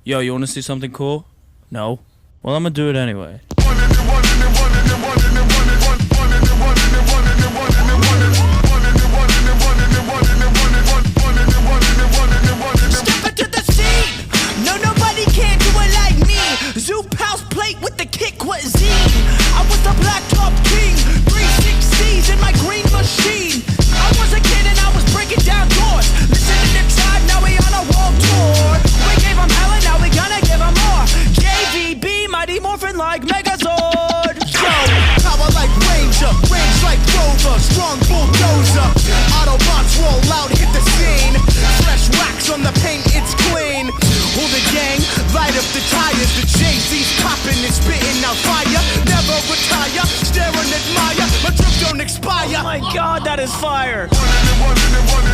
Yo, you wanna see something cool? No? Well, I'm gonna do it anyway. Step into the scene! No, nobody can do it like me! Zoop house plate with the kick cuisine! I was the blacktop king! 360s in my green machine! I was a kid and I was breaking down doors! Listening to Tribe, now we on a world tour! We gave them hell and now we gonna give them more! JVB, Mighty Morphin like Megazord! Yo, power like Ranger, range like Rover, strong bulldozer. Autobots roll out, hit the scene. Fresh wax on the paint, it's clean. Hold the gang, light up the tires. The Jay-Z's popping and spitting out fire. Never retire, stare and admire. My trip don't expire. Oh my god, that is fire! One